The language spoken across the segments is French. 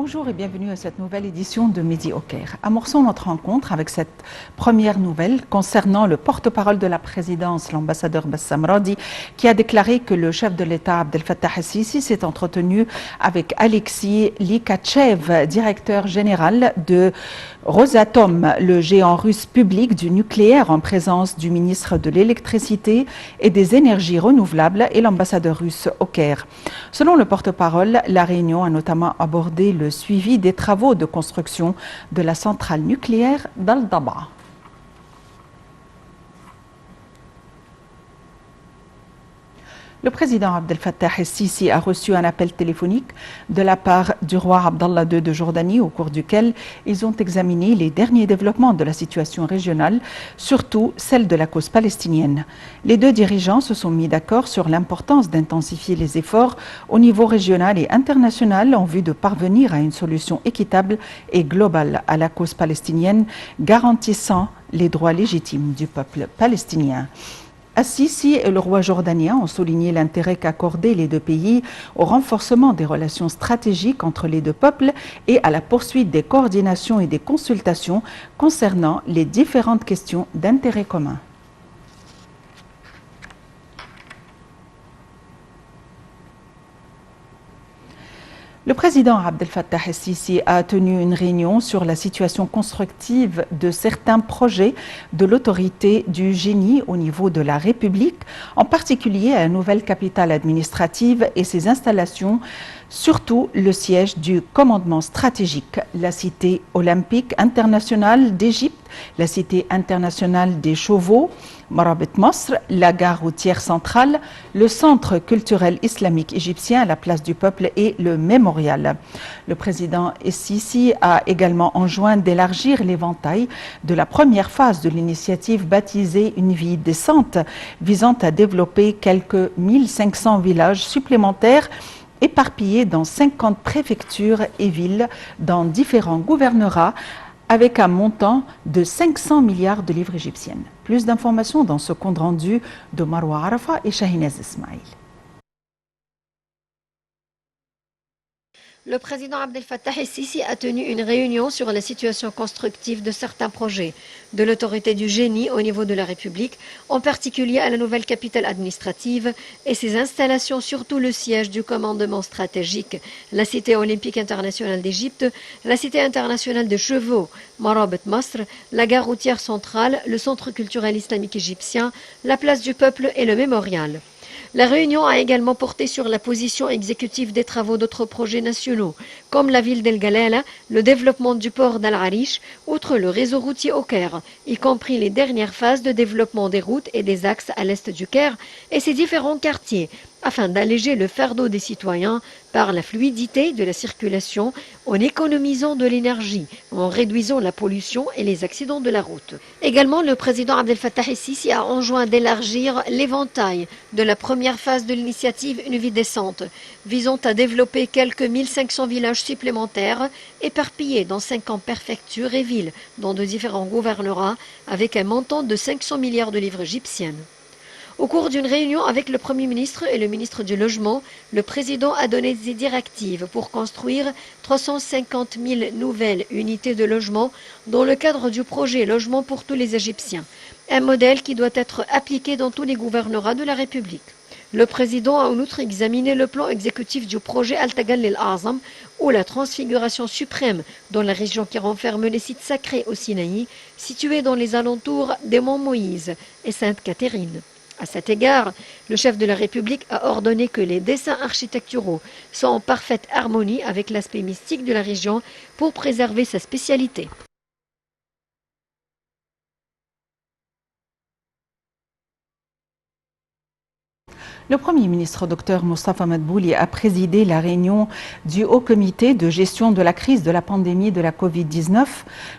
Bonjour et bienvenue à cette nouvelle édition de Midi au Caire. Amorçons notre rencontre avec cette première nouvelle concernant le porte-parole de la présidence, l'ambassadeur Bassam Radi, qui a déclaré que le chef de l'État Abdel Fattah el-Sisi s'est entretenu avec Alexis Likhachev, directeur général de Rosatom, le géant russe public du nucléaire, en présence du ministre de l'Électricité et des Énergies renouvelables et l'ambassadeur russe au Caire. Selon le porte-parole, la réunion a notamment abordé le suivi des travaux de construction de la centrale nucléaire d'Al-Daba. Le président Abdel Fattah el-Sisi a reçu un appel téléphonique de la part du roi Abdallah II de Jordanie, au cours duquel ils ont examiné les derniers développements de la situation régionale, surtout celle de la cause palestinienne. Les deux dirigeants se sont mis d'accord sur l'importance d'intensifier les efforts au niveau régional et international en vue de parvenir à une solution équitable et globale à la cause palestinienne, garantissant les droits légitimes du peuple palestinien. Al-Sisi et le roi jordanien ont souligné l'intérêt qu'accordaient les deux pays au renforcement des relations stratégiques entre les deux peuples et à la poursuite des coordinations et des consultations concernant les différentes questions d'intérêt commun. Le président Abdel Fattah el-Sisi a tenu une réunion sur la situation constructive de certains projets de l'autorité du génie au niveau de la République, en particulier à la nouvelle capitale administrative et ses installations, surtout le siège du commandement stratégique, la cité olympique internationale d'Égypte, la cité internationale des chevaux, Marabit Masr, la gare routière centrale, le centre culturel islamique égyptien, la place du peuple et le mémorial. Le président el-Sisi a également enjoint d'élargir l'éventail de la première phase de l'initiative baptisée Une vie décente, visant à développer quelques 1500 villages supplémentaires éparpillés dans 50 préfectures et villes dans différents gouvernorats, avec un montant de 500 milliards de livres égyptiennes. Plus d'informations dans ce compte rendu de Marwa Arafa et Shahinez Ismail. Le président Abdel Fattah el-Sisi a tenu une réunion sur la situation constructive de certains projets de l'autorité du génie au niveau de la République, en particulier à la nouvelle capitale administrative et ses installations, surtout le siège du commandement stratégique, la cité olympique internationale d'Égypte, la cité internationale des chevaux, Marabit Masr, la gare routière centrale, le centre culturel islamique égyptien, la place du peuple et le mémorial. La réunion a également porté sur la position exécutive des travaux d'autres projets nationaux, comme la ville d'El Galala, le développement du port d'Al Arish, outre le réseau routier au Caire, y compris les dernières phases de développement des routes et des axes à l'est du Caire et ses différents quartiers, afin d'alléger le fardeau des citoyens par la fluidité de la circulation, en économisant de l'énergie, en réduisant la pollution et les accidents de la route. Également, le président Abdel Fattah el-Sisi a enjoint d'élargir l'éventail de la première phase de l'initiative Une vie décente, visant à développer quelques 1500 villages supplémentaires éparpillés dans 50 préfectures et villes dans de différents gouvernorats, avec un montant de 500 milliards de livres égyptiennes. Au cours d'une réunion avec le Premier ministre et le ministre du Logement, le président a donné des directives pour construire 350 000 nouvelles unités de logement dans le cadre du projet Logement pour tous les Égyptiens, un modèle qui doit être appliqué dans tous les gouvernorats de la République. Le président a en outre examiné le plan exécutif du projet Al-Tagal el-Azam, ou la transfiguration suprême dans la région qui renferme les sites sacrés au Sinaï, situés dans les alentours des monts Moïse et Sainte-Catherine. À cet égard, le chef de la République a ordonné que les dessins architecturaux soient en parfaite harmonie avec l'aspect mystique de la région pour préserver sa spécialité. Le Premier ministre Dr Moustapha Madbouli a présidé la réunion du Haut Comité de gestion de la crise de la pandémie de la Covid-19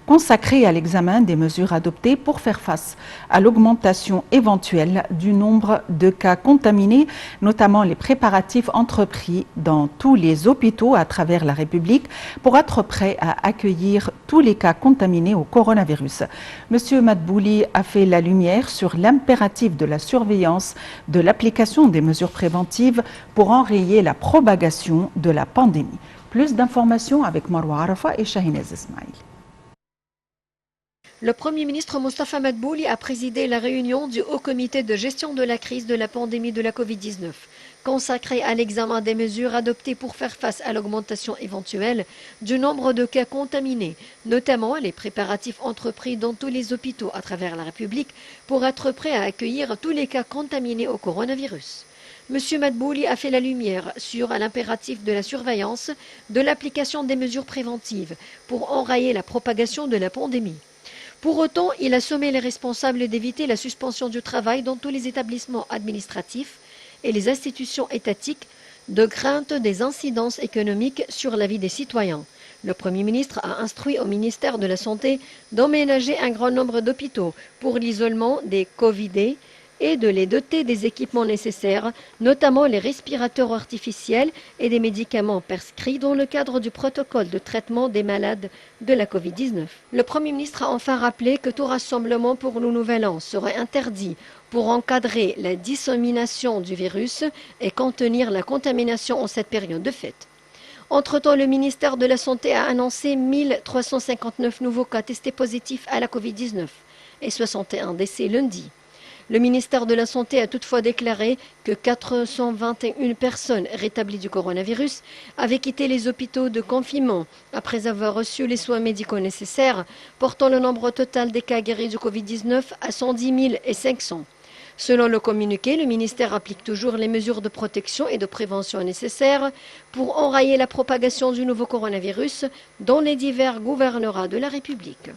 consacrée à l'examen des mesures adoptées pour faire face à l'augmentation éventuelle du nombre de cas contaminés, notamment les préparatifs entrepris dans tous les hôpitaux à travers la République pour être prêts à accueillir tous les cas contaminés au coronavirus. Monsieur Madbouli a fait la lumière sur l'impératif de la surveillance de l'application des mesures préventives pour enrayer la propagation de la pandémie. Plus d'informations avec Marwa Arafa et Shahinez Ismail. Le Premier ministre Mostafa Madbouli a présidé la réunion du Haut Comité de gestion de la crise de la pandémie de la Covid-19, consacrée à l'examen des mesures adoptées pour faire face à l'augmentation éventuelle du nombre de cas contaminés, notamment les préparatifs entrepris dans tous les hôpitaux à travers la République pour être prêts à accueillir tous les cas contaminés au coronavirus. M. Madbouli a fait la lumière sur l'impératif de la surveillance de l'application des mesures préventives pour enrayer la propagation de la pandémie. Pour autant, il a sommé les responsables d'éviter la suspension du travail dans tous les établissements administratifs et les institutions étatiques de crainte des incidences économiques sur la vie des citoyens. Le Premier ministre a instruit au ministère de la Santé d'emménager un grand nombre d'hôpitaux pour l'isolement des Covidés et de les doter des équipements nécessaires, notamment les respirateurs artificiels et des médicaments prescrits dans le cadre du protocole de traitement des malades de la Covid-19. Le Premier ministre a enfin rappelé que tout rassemblement pour le Nouvel An serait interdit pour encadrer la dissémination du virus et contenir la contamination en cette période de fête. Entre-temps, le ministère de la Santé a annoncé 1359 nouveaux cas testés positifs à la Covid-19 et 61 décès lundi. Le ministère de la Santé a toutefois déclaré que 421 personnes rétablies du coronavirus avaient quitté les hôpitaux de confinement après avoir reçu les soins médicaux nécessaires, portant le nombre total des cas guéris du Covid-19 à 110 500. Selon le communiqué, le ministère applique toujours les mesures de protection et de prévention nécessaires pour enrayer la propagation du nouveau coronavirus dans les divers gouvernorats de la République.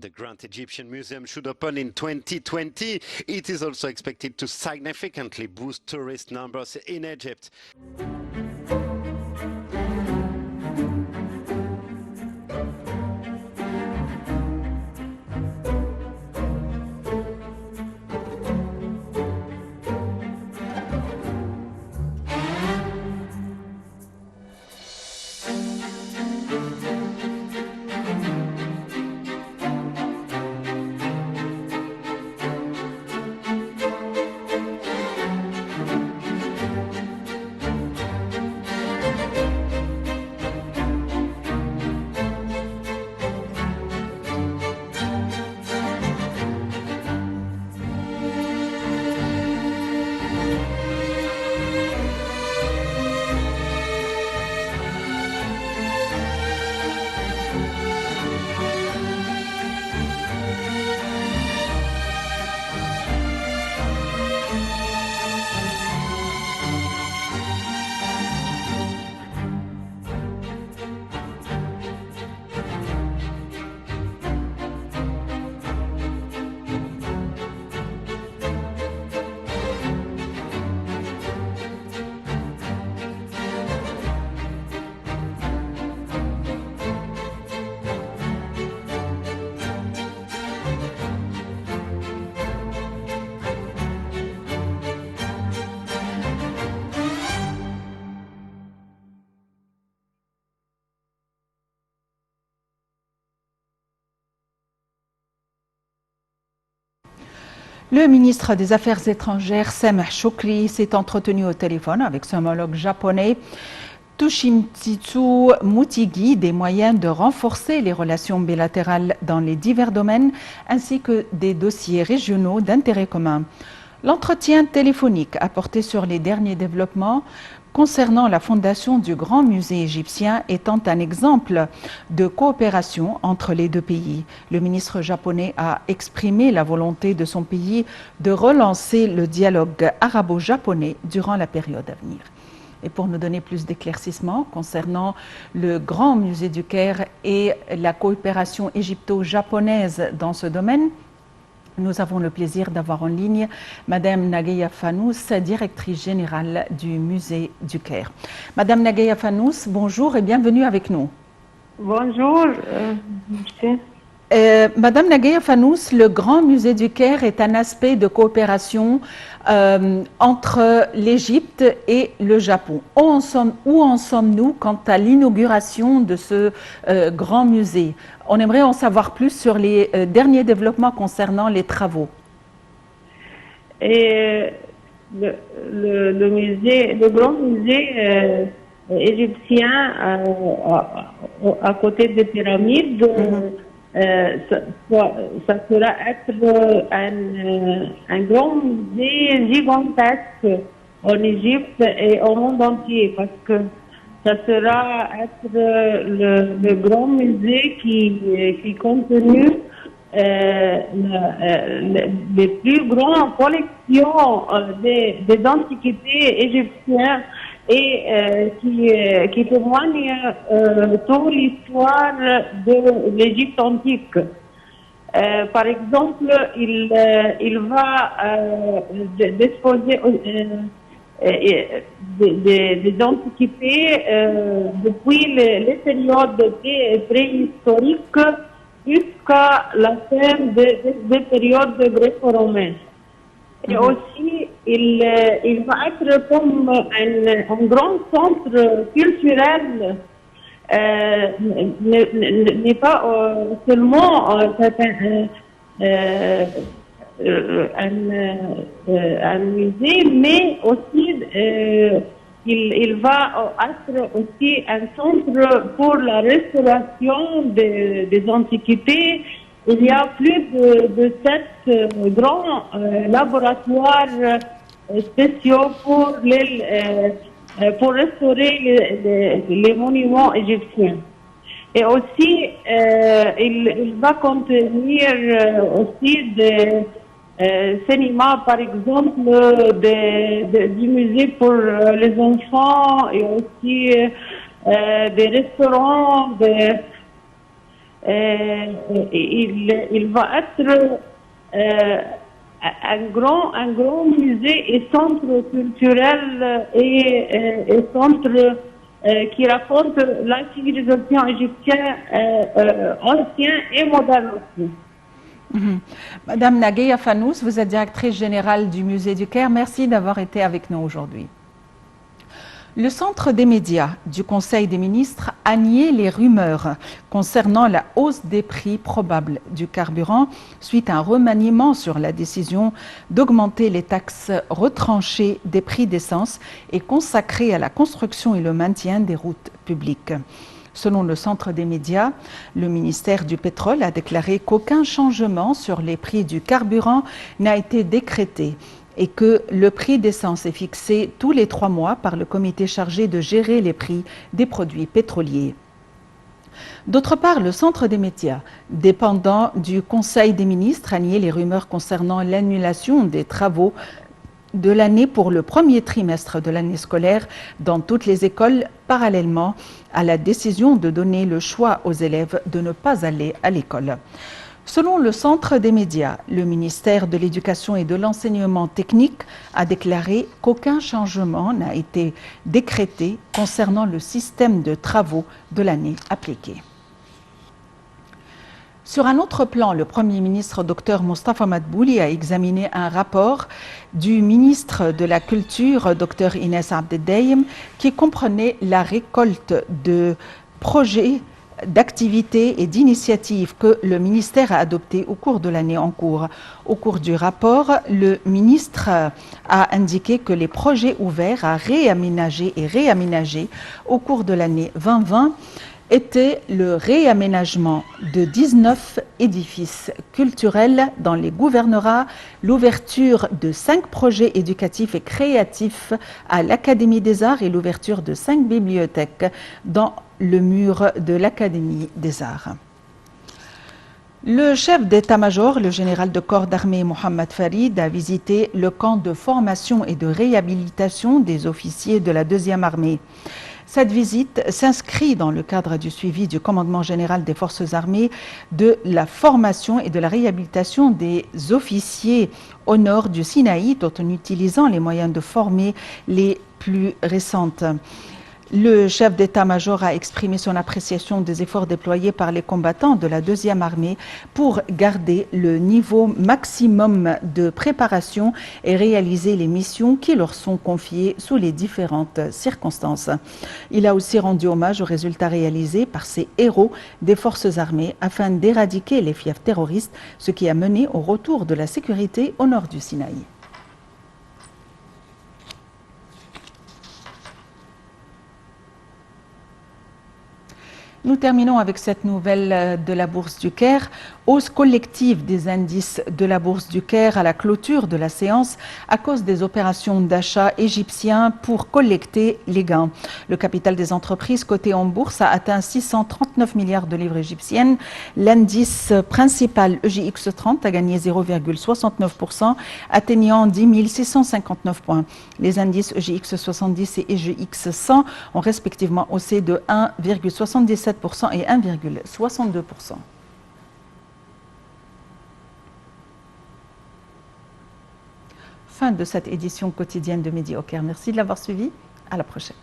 The Grand Egyptian Museum should open in 2020. It is also expected to significantly boost tourist numbers in Egypt. Le ministre des Affaires étrangères, Sameh Shoukry, s'est entretenu au téléphone avec son homologue japonais, Toshimitsu Motegi, des moyens de renforcer les relations bilatérales dans les divers domaines, ainsi que des dossiers régionaux d'intérêt commun. L'entretien téléphonique a porté sur les derniers développements concernant la fondation du Grand Musée égyptien étant un exemple de coopération entre les deux pays. Le ministre japonais a exprimé la volonté de son pays de relancer le dialogue arabo-japonais durant la période à venir. Et pour nous donner plus d'éclaircissements concernant le Grand Musée du Caire et la coopération égypto-japonaise dans ce domaine, nous avons le plaisir d'avoir en ligne Madame Nagueya Fanous, directrice générale du Musée du Caire. Madame Nagueya Fanous, bonjour et bienvenue avec nous. Bonjour, monsieur. Madame Nagueya Fanous, le Grand Musée du Caire est un aspect de coopération entre l'Égypte et le Japon. Où en sommes-nous quant à l'inauguration de ce grand musée? On aimerait en savoir plus sur les derniers développements concernant les travaux. Et le musée, le grand musée égyptien à côté des pyramides, ça sera être un grand musée gigantesque en Égypte et au monde entier, parce que ça sera être le grand musée qui contenu les plus grandes collections des antiquités égyptiennes et qui témoigne toute l'histoire de l'Égypte antique. Par exemple, il va disposer des antiquités depuis les périodes préhistoriques jusqu'à la fin des périodes gréco-romaines. Et aussi, il va être comme un grand centre culturel, n'est pas seulement un musée, mais aussi il va être aussi un centre pour la restauration des antiquités. Il y a plus de 7 grands laboratoires spéciaux pour restaurer les monuments égyptiens. Et aussi, il va contenir aussi des cinémas, par exemple, du musée pour les enfants et aussi des restaurants. Il va être un grand musée et centre culturel et centre qui raconte la civilisation égyptienne ancienne et moderne aussi. Madame Nagueya Fanous, vous êtes directrice générale du Musée du Caire. Merci d'avoir été avec nous aujourd'hui. Le Centre des médias du Conseil des ministres a nié les rumeurs concernant la hausse des prix probables du carburant suite à un remaniement sur la décision d'augmenter les taxes retranchées des prix d'essence et consacrées à la construction et le maintien des routes publiques. Selon le Centre des médias, le ministère du Pétrole a déclaré qu'aucun changement sur les prix du carburant n'a été décrété et que le prix d'essence est fixé tous les 3 mois par le comité chargé de gérer les prix des produits pétroliers. D'autre part, le Centre des médias, dépendant du Conseil des ministres, a nié les rumeurs concernant l'annulation des travaux de l'année pour le premier trimestre de l'année scolaire dans toutes les écoles, parallèlement à la décision de donner le choix aux élèves de ne pas aller à l'école. Selon le Centre des médias, le ministère de l'Éducation et de l'Enseignement technique a déclaré qu'aucun changement n'a été décrété concernant le système de travaux de l'année appliquée. Sur un autre plan, le Premier ministre Dr Mostafa Madbouli a examiné un rapport du ministre de la Culture Dr Inès Abdeldaïm qui comprenait la récolte de projets d'activités et d'initiatives que le ministère a adoptées au cours de l'année en cours. Au cours du rapport, le ministre a indiqué que les projets ouverts à réaménager et réaménager au cours de l'année 2020 était le réaménagement de 19 édifices culturels dans les gouvernorats, l'ouverture de 5 projets éducatifs et créatifs à l'Académie des Arts et l'ouverture de 5 bibliothèques dans le mur de l'Académie des Arts. Le chef d'état-major, le général de corps d'armée Mohamed Farid, a visité le camp de formation et de réhabilitation des officiers de la 2e armée. Cette visite s'inscrit dans le cadre du suivi du commandement général des forces armées de la formation et de la réhabilitation des officiers au nord du Sinaï, tout en utilisant les moyens de former les plus récentes. Le chef d'état-major a exprimé son appréciation des efforts déployés par les combattants de la 2e armée pour garder le niveau maximum de préparation et réaliser les missions qui leur sont confiées sous les différentes circonstances. Il a aussi rendu hommage aux résultats réalisés par ces héros des forces armées afin d'éradiquer les fiefs terroristes, ce qui a mené au retour de la sécurité au nord du Sinaï. Nous terminons avec cette nouvelle de la Bourse du Caire. Hausse collective des indices de la Bourse du Caire à la clôture de la séance à cause des opérations d'achat égyptiens pour collecter les gains. Le capital des entreprises cotées en bourse a atteint 639 milliards de livres égyptiennes. L'indice principal EGX 30 a gagné 0,69%, atteignant 10 659 points. Les indices EGX 70 et EGX 100 ont respectivement haussé de 1,77% et 1,62%. Fin de cette édition quotidienne de Midi au Caire. Merci de l'avoir suivi. À la prochaine.